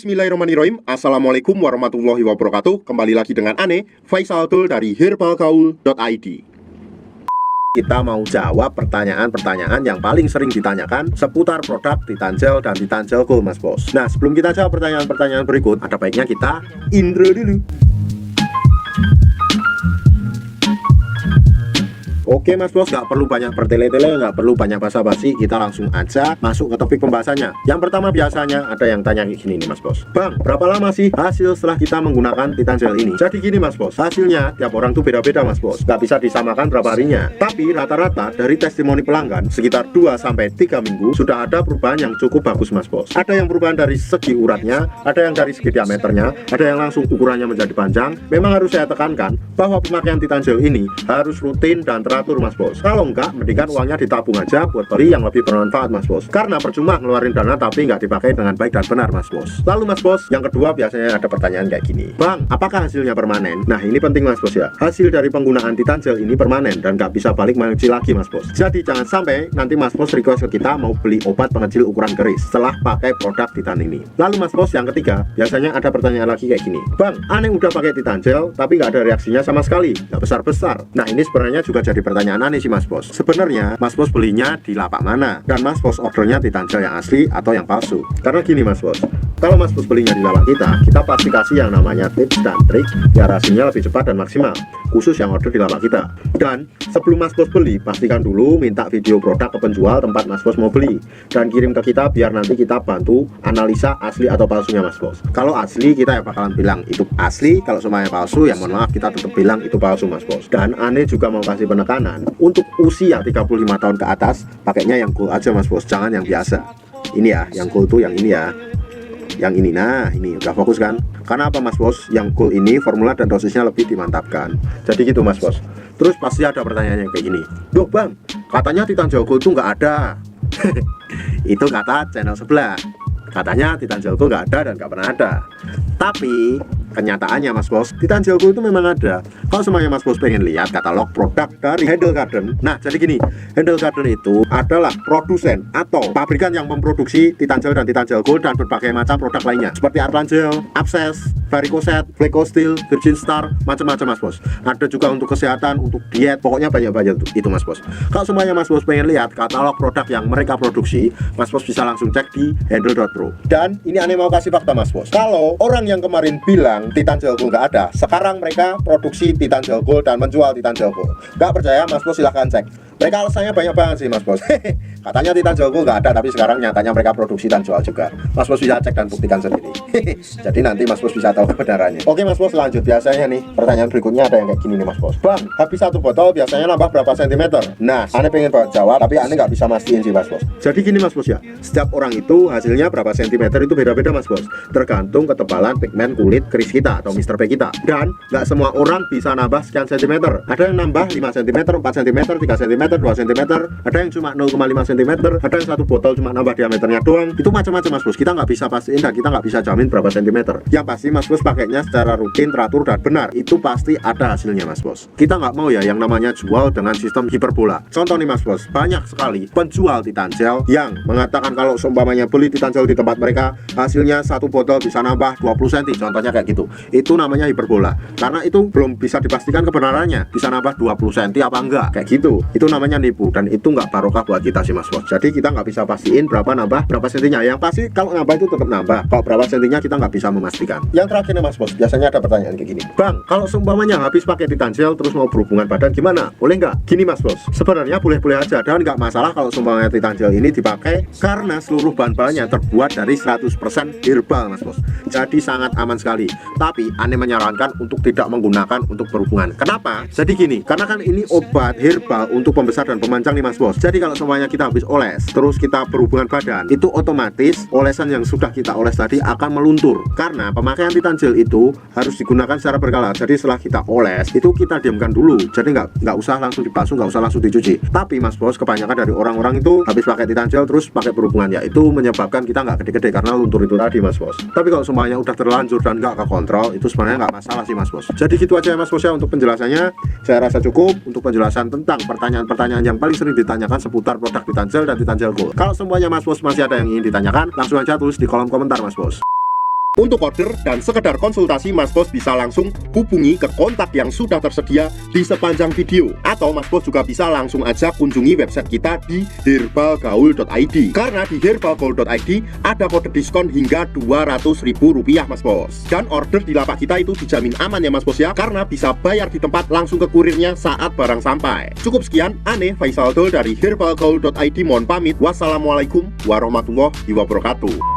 Bismillahirrahmanirrahim. Assalamualaikum warahmatullahi wabarakatuh. Kembali lagi dengan Ane, Faisal Tul dari herbalgaul.id. Kita mau jawab pertanyaan-pertanyaan yang paling sering ditanyakan seputar produk Titanjel dan Titanjel Gold, Mas Bos. Nah, sebelum kita jawab pertanyaan-pertanyaan berikut, ada baiknya kita intro dulu. Oke Mas Bos, nggak perlu banyak bertele-tele, nggak perlu banyak basa-basi, kita langsung aja masuk ke topik pembahasannya. Yang pertama biasanya ada yang tanya gini nih Mas Bos, Bang, berapa lama sih hasil setelah kita menggunakan Titanjel ini? Jadi gini Mas Bos, hasilnya tiap orang tuh beda-beda Mas Bos, nggak bisa disamakan berapa harinya. Tapi rata-rata dari testimoni pelanggan sekitar 2-3 minggu sudah ada perubahan yang cukup bagus Mas Bos. Ada yang perubahan dari segi uratnya, ada yang dari segi diameternya, ada yang langsung ukurannya menjadi panjang. Memang harus saya tekankan bahwa pemakaian Titanjel ini harus rutin dan teratur Mas Bos. Kalau enggak, mendingan uangnya ditabung aja buat beli yang lebih bermanfaat Mas Bos. Karena percuma ngeluarin dana tapi nggak dipakai dengan baik dan benar Mas Bos. Lalu Mas Bos, yang kedua biasanya ada pertanyaan kayak gini, Bang, apakah hasilnya permanen? Nah ini penting Mas Bos ya. Hasil dari penggunaan Titanjel ini permanen dan nggak bisa balik mengecil lagi Mas Bos. Jadi jangan sampai nanti Mas Bos request ke kita mau beli obat pengecil ukuran keris setelah pakai produk Titan ini. Lalu Mas Bos, yang ketiga biasanya ada pertanyaan lagi kayak gini, Bang, Ane udah pakai Titanjel tapi nggak ada reaksinya sama sekali, nggak besar-besar. Nah ini sebenarnya juga jadi pertanyaan aneh sih Mas Bos. Sebenarnya Mas Bos belinya di lapak mana? Dan Mas Bos ordernya Titanjel yang asli atau yang palsu? Karena gini Mas Bos, kalau Mas Bos belinya di lapak kita pasti kasih yang namanya tips dan trik biar hasilnya lebih cepat dan maksimal, khusus yang order di lapak kita. Dan sebelum Mas Bos beli, pastikan dulu minta video produk ke penjual tempat Mas Bos mau beli dan kirim ke kita biar nanti kita bantu analisa asli atau palsunya Mas Bos. Kalau asli kita ya bakalan bilang itu asli, kalau semuanya palsu ya mohon maaf kita tetap bilang itu palsu Mas Bos. Dan Ane juga mau kasih penekanan untuk usia 35 tahun ke atas pakainya yang gold aja Mas Bos, jangan yang biasa. Ini ya, yang gold tuh yang ini ya, yang ini. Nah ini udah fokus kan? Karena apa Mas Bos? Yang gold ini formula dan dosisnya lebih dimantapkan. Jadi gitu Mas Bos. Terus pasti ada pertanyaannya kayak gini, Duh Bang, katanya Titanjel Gold tuh nggak ada. Itu kata channel sebelah. Katanya Titanjel Gold nggak ada dan nggak pernah ada. Tapi kenyataannya Mas Bos, Titanjel Gold itu memang ada. Kalau semuanya Mas Bos pengen lihat katalog produk dari Handle Garden. Nah jadi gini, Handle Garden itu adalah produsen atau pabrikan yang memproduksi Titanjel dan Titanjel Gold dan berbagai macam produk lainnya seperti Artangel, Abscess, Varicocet, Flecosteel, Virgin Star, macam-macam Mas Bos. Ada juga untuk kesehatan, untuk diet, pokoknya banyak-banyak itu Mas Bos. Kalau semuanya Mas Bos pengen lihat katalog produk yang mereka produksi, Mas Bos bisa langsung cek di handle.pro. Dan ini Ane mau kasih fakta Mas Bos, kalau orang yang kemarin bilang Titanjel Gold nggak ada, sekarang mereka produksi Titanjel Gold dan menjual Titanjel Gold. Nggak percaya Mas Bos silahkan cek. Mereka alasannya banyak banget sih Mas Bos. Katanya Titanjel Gold nggak ada, tapi sekarang nyatanya mereka produksi dan jual juga. Mas Bos bisa cek dan buktikan sendiri. Jadi nanti Mas Bos bisa tahu kebenarannya. Oke Mas Bos, lanjut. Biasanya nih pertanyaan berikutnya ada yang kayak gini nih Mas Bos, Bang, habis satu botol biasanya nambah berapa sentimeter? Nah Ane pengen jawab tapi Ane nggak bisa mastiin sih Mas Bos. Jadi gini Mas Bos ya, setiap orang itu hasilnya berapa sentimeter itu beda-beda Mas Bos, tergantung ketebalan pigmen kulit keris kita atau Mr. P kita. Dan nggak semua orang bisa nambah sekian sentimeter. Ada yang nambah 5 cm, 4 cm, 3 cm, 2 cm, ada yang cuma 0,5 cm, ada yang satu botol cuma nambah diameternya doang. Itu macam-macam Mas Bos, kita nggak bisa pastiin dan kita nggak bisa jamin berapa sentimeter. Yang pasti Mas Bos pakainya secara rutin, teratur dan benar, itu pasti ada hasilnya Mas Bos. Kita nggak mau ya yang namanya jual dengan sistem hiperbola. Contoh nih Mas Bos, banyak sekali penjual Titanjel yang mengatakan kalau seumpamanya beli Titanjel di tempat mereka hasilnya satu botol bisa nambah 20 cm, contohnya kayak gitu. Itu namanya hiperbola, karena itu belum bisa dipastikan kebenarannya bisa nambah 20 cm apa enggak, kayak gitu. Itu namanya nipu dan itu nggak barokah buat kita sih Mas Bos. Jadi kita nggak bisa pastiin berapa nambah berapa sentinya. Yang pasti kalau nambah itu tetap nambah, kalau berapa sentinya kita nggak bisa memastikan. Yang terakhir nih Mas Bos, biasanya ada pertanyaan kayak gini, Bang, kalau seumpamanya habis pakai Titanjel terus mau berhubungan badan gimana? Boleh nggak? Gini Mas Bos, sebenarnya boleh-boleh aja dan nggak masalah kalau seumpamanya Titanjel ini dipakai karena seluruh bahan-bahannya terbuat dari 100% herbal Mas Bos. Jadi sangat aman sekali. Tapi Ane menyarankan untuk tidak menggunakan untuk berhubungan. Kenapa? Jadi gini, karena kan ini obat herbal untuk pembesar dan pemancang nih Mas Bos. Jadi kalau semuanya kita habis oles terus kita berhubungan badan, itu otomatis olesan yang sudah kita oles tadi akan meluntur. Karena pemakaian Titanjel itu harus digunakan secara berkala. Jadi setelah kita oles itu kita diamkan dulu. Jadi nggak usah langsung dibasuh, nggak usah langsung dicuci. Tapi Mas Bos, kebanyakan dari orang-orang itu habis pakai Titanjel terus pakai berhubungan, ya itu menyebabkan kita nggak gede-gede karena luntur itu tadi Mas Bos. Tapi kalau semuanya udah terlanjur dan nggak ke kontrol, itu sebenarnya nggak masalah sih Mas Bos. Jadi gitu aja ya Mas Bos ya untuk penjelasannya. Saya rasa cukup untuk penjelasan tentang pertanyaan-pertanyaan yang paling sering ditanyakan seputar produk Titanjel dan Titanjel Gold. Kalau semuanya Mas Bos masih ada yang ingin ditanyakan, langsung aja tulis di kolom komentar Mas Bos. Untuk order dan sekedar konsultasi, Mas Bos bisa langsung hubungi ke kontak yang sudah tersedia di sepanjang video. Atau Mas Bos juga bisa langsung aja kunjungi website kita di herbalgaul.id. Karena di herbalgaul.id ada kode diskon hingga Rp200.000 Mas Bos. Dan order di lapak kita itu dijamin aman ya Mas Bos ya, karena bisa bayar di tempat langsung ke kurirnya saat barang sampai. Cukup sekian, Ane Faisal Dol dari herbalgaul.id mohon pamit. Wassalamualaikum warahmatullahi wabarakatuh.